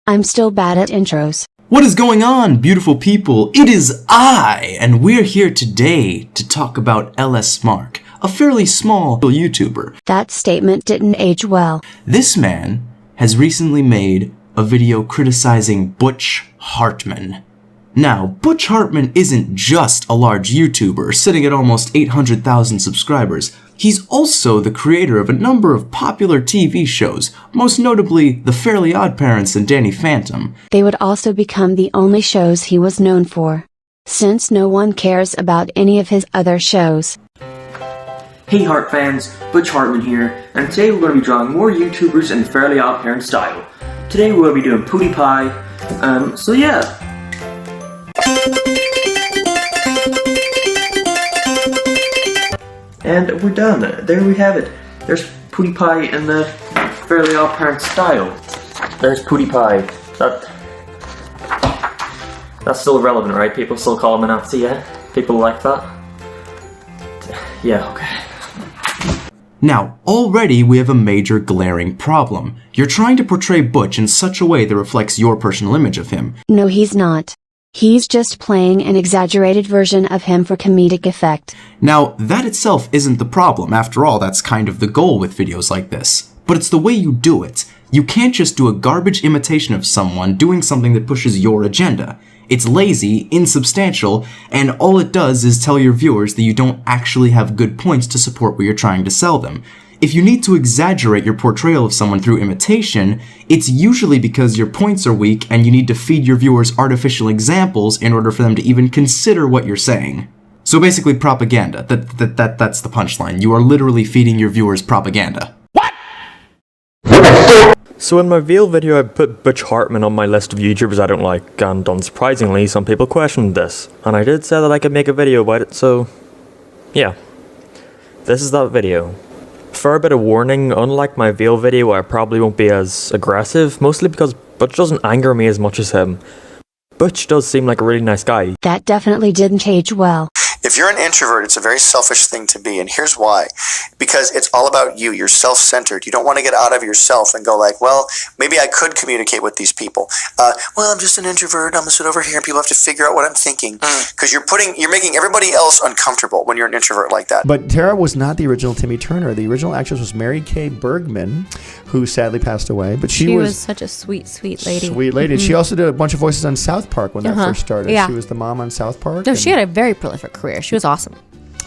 I'm still bad at intros. What is going on, beautiful people? It is I, and we're here today to talk about LS Mark, a fairly small YouTuber. That statement didn't age well. This man has recently made a video criticizing Butchartman. Now, Butchartman isn't just a large YouTuber sitting at almost 800,000 subscribers. He's also the creator of a number of popular TV shows, most notably The Fairly OddParents and Danny Phantom. They would also become the only shows he was known for, since no one cares about any of his other shows. Hey Heart fans, Butchartman here, and today we're going to be drawing more YouTubers in Fairly OddParents style. Today we'll be doing PewDiePie, so yeah. And we're done. There we have it. There's PewDiePie in the Fairly OddParents style. There's PewDiePie. That's still relevant, right? People still call him a Nazi, yeah? People like that? Yeah, okay. Now, already we have a major glaring problem. You're trying to portray Butch in such a way that reflects your personal image of him. No, he's not. He's just playing an exaggerated version of him for comedic effect. Now, that itself isn't the problem. After all, that's kind of the goal with videos like this. But it's the way you do it. You can't just do a garbage imitation of someone doing something that pushes your agenda. It's lazy, insubstantial, and all it does is tell your viewers that you don't actually have good points to support what you're trying to sell them. If you need to exaggerate your portrayal of someone through imitation, it's usually because your points are weak and you need to feed your viewers artificial examples in order for them to even consider what you're saying. So basically propaganda. That's the punchline. You are literally feeding your viewers propaganda. What? So in my Veil video I put Butchartman on my list of YouTubers I don't like, and unsurprisingly some people questioned this. And I did say that I could make a video about it, so yeah. This is that video. For a bit of warning, unlike my Veil video I probably won't be as aggressive, mostly because Butch doesn't anger me as much as him. Butch does seem like a really nice guy. That definitely didn't age well. If you're an introvert, it's a very selfish thing to be, and here's why. Because it's all about you. You're self-centered. You don't want to get out of yourself and go like, well, maybe I could communicate with these people. Well, I'm just an introvert. I'm going to sit over here and people have to figure out what I'm thinking. Because you're making everybody else uncomfortable when you're an introvert like that. But Tara was not the original Timmy Turner. The original actress was Mary Kay Bergman, who sadly passed away. But she was such a sweet, sweet lady. Sweet lady. And she also did a bunch of voices on South Park when that first started. Yeah. She was the mom on South Park. No, she had a very prolific career. She was awesome.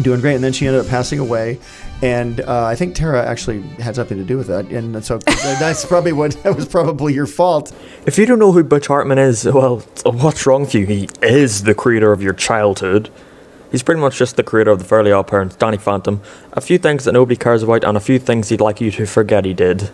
Doing great, and then she ended up passing away, and I think Tara actually had something to do with that, and so that was probably your fault. If you don't know who Butchartman is, well, what's wrong with you? He is the creator of your childhood. He's pretty much just the creator of The Fairly OddParents, Danny Phantom, a few things that nobody cares about, and a few things he'd like you to forget he did.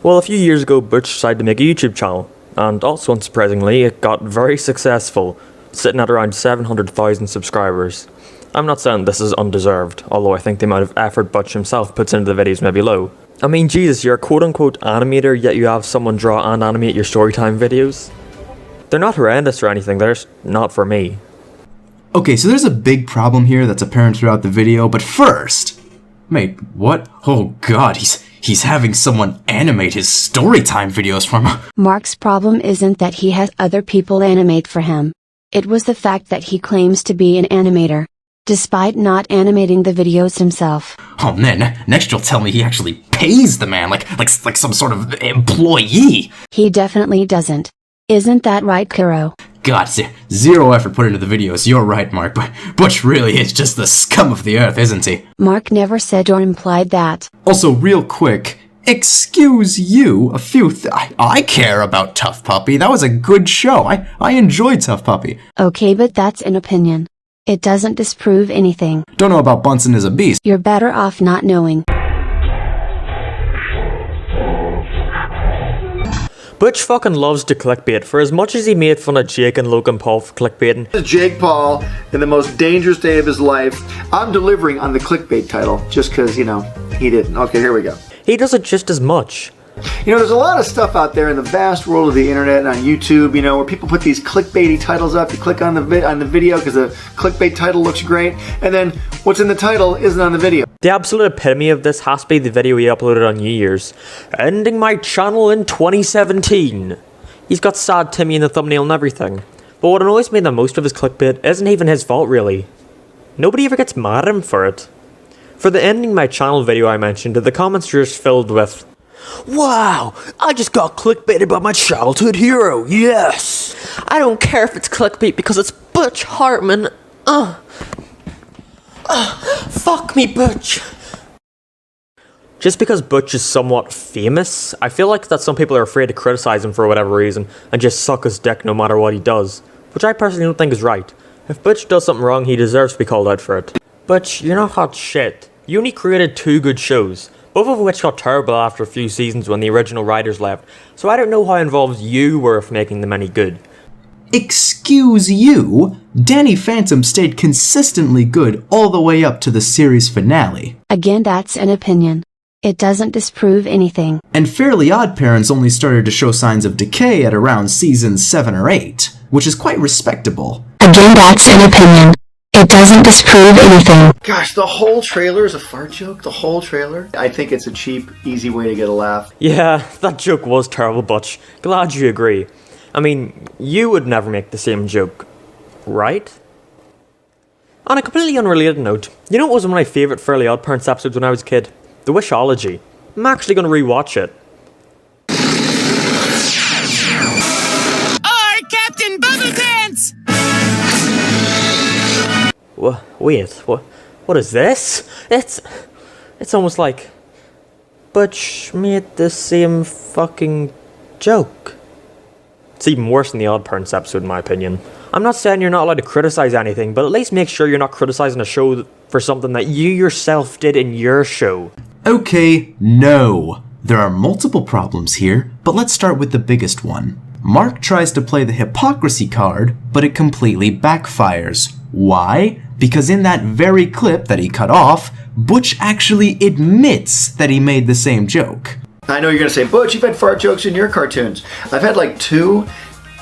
Well, a few years ago, Butch decided to make a YouTube channel, and also unsurprisingly, it got very successful, sitting at around 700,000 subscribers. I'm not saying this is undeserved, although I think the amount of effort Butch himself puts into the videos may be low. I mean, Jesus, you're a quote-unquote animator, yet you have someone draw and animate your storytime videos? They're not horrendous or anything, they're just not for me. Okay, so there's a big problem here that's apparent throughout the video, but first... Mate, what? Oh god, he's having someone animate his storytime videos for him. Mark's problem isn't that he has other people animate for him. It was the fact that he claims to be an animator, despite not animating the videos himself. Oh man, next you'll tell me he actually pays the man, like some sort of employee. He definitely doesn't. Isn't that right, Kuro? God, zero effort put into the videos. You're right, Mark, but Butch really is just the scum of the earth, isn't he? Mark never said or implied that. Also, real quick, excuse you, I care about Tough Puppy. That was a good show. I enjoyed Tough Puppy. Okay, but that's an opinion. It doesn't disprove anything. Don't know about Bunsen as a beast. You're better off not knowing. Butch fucking loves to clickbait. For as much as he made fun of Jake and Logan Paul for clickbaiting, This is Jake Paul in the most dangerous day of his life. I'm delivering on the clickbait title just because, he didn't. Okay, here we go. he does it just as much. There's a lot of stuff out there in the vast world of the internet and on YouTube, where people put these clickbaity titles up. You click on the video because the clickbait title looks great, and then what's in the title isn't on the video. The absolute epitome of this has to be the video he uploaded on New Year's. Ending my channel in 2017. He's got Sad Timmy in the thumbnail and everything. But what annoys me the most of his clickbait isn't even his fault really. Nobody ever gets mad at him for it. For the ending my channel video I mentioned, the comments are just filled with, "Wow, I just got clickbaited by my childhood hero, yes! I don't care if it's clickbait because it's Butchartman. Fuck me, Butch." Just because Butch is somewhat famous, I feel like that some people are afraid to criticize him for whatever reason and just suck his dick no matter what he does, which I personally don't think is right. If Butch does something wrong, he deserves to be called out for it. Butch, you're not hot shit. You only created 2 good shows, both of which got terrible after a few seasons when the original writers left, so I don't know how involved you were with making them any good. Excuse you? Danny Phantom stayed consistently good all the way up to the series finale. Again, that's an opinion. It doesn't disprove anything. And Fairly Odd Parents only started to show signs of decay at around season 7 or 8, which is quite respectable. Again, that's an opinion. It doesn't disprove anything. Gosh, the whole trailer is a fart joke? The whole trailer? I think it's a cheap, easy way to get a laugh. Yeah, that joke was terrible, Butch. Glad you agree. I mean, you would never make the same joke, right? On a completely unrelated note, you know what was one of my favourite Fairly Odd Parents episodes when I was a kid? The Wishology. I'm actually going to rewatch it. Or Captain Bubble Pants! Wait, what is this? It's almost like Butch made the same fucking joke. It's even worse than the Odd Parents episode in my opinion. I'm not saying you're not allowed to criticize anything, but at least make sure you're not criticizing a show for something that you yourself did in your show. Okay, no. There are multiple problems here, but let's start with the biggest one. Mark tries to play the hypocrisy card, but it completely backfires. Why? Because in that very clip that he cut off, Butch actually admits that he made the same joke. I know you're going to say, Butch, you've had fart jokes in your cartoons. I've had like 2,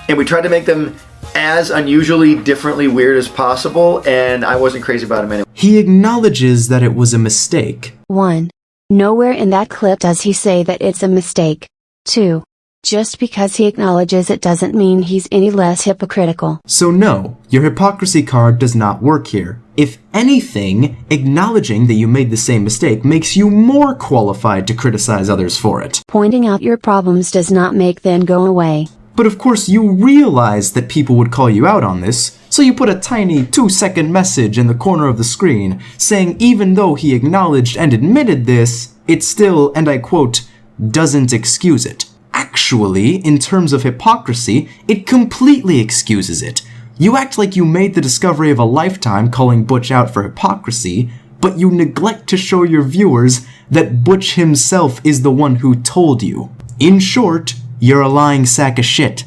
and we tried to make them as unusually, differently weird as possible, and I wasn't crazy about them anyway. He acknowledges that it was a mistake. 1. Nowhere in that clip does he say that it's a mistake. 2. Just because he acknowledges it doesn't mean he's any less hypocritical. So no, your hypocrisy card does not work here. If anything, acknowledging that you made the same mistake makes you more qualified to criticize others for it. Pointing out your problems does not make them go away. But of course you realize that people would call you out on this, so you put a tiny 2-second message in the corner of the screen saying even though he acknowledged and admitted this, it still, and I quote, doesn't excuse it. Actually, in terms of hypocrisy, it completely excuses it. You act like you made the discovery of a lifetime calling Butch out for hypocrisy, but you neglect to show your viewers that Butch himself is the one who told you. In short, you're a lying sack of shit.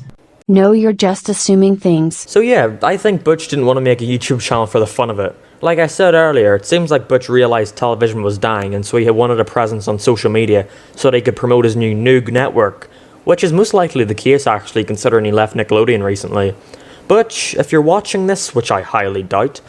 No, you're just assuming things. So yeah, I think Butch didn't want to make a YouTube channel for the fun of it. Like I said earlier, it seems like Butch realised television was dying and so he wanted a presence on social media so that he could promote his new Noog network. Which is most likely the case actually, considering he left Nickelodeon recently. Butch, if you're watching this, which I highly doubt,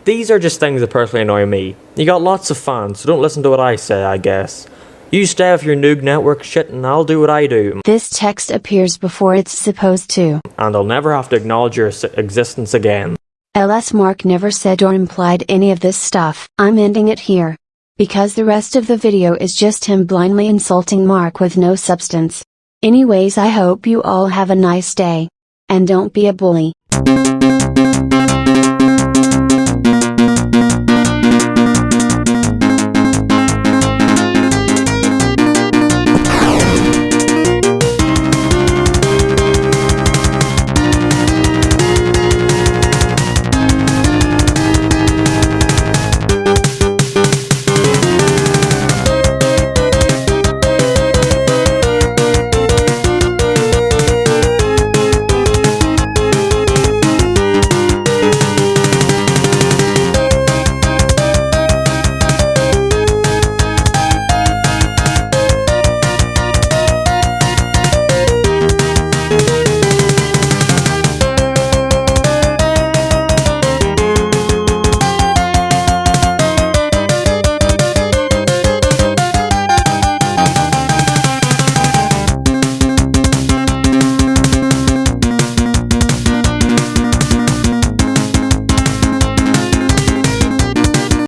these are just things that personally annoy me. You got lots of fans, so don't listen to what I say, I guess. You stay with your Noog network shit and I'll do what I do. This text appears before it's supposed to. And I'll never have to acknowledge your existence again. LS Mark never said or implied any of this stuff. I'm ending it here. Because the rest of the video is just him blindly insulting Mark with no substance. Anyways, I hope you all have a nice day. And don't be a bully.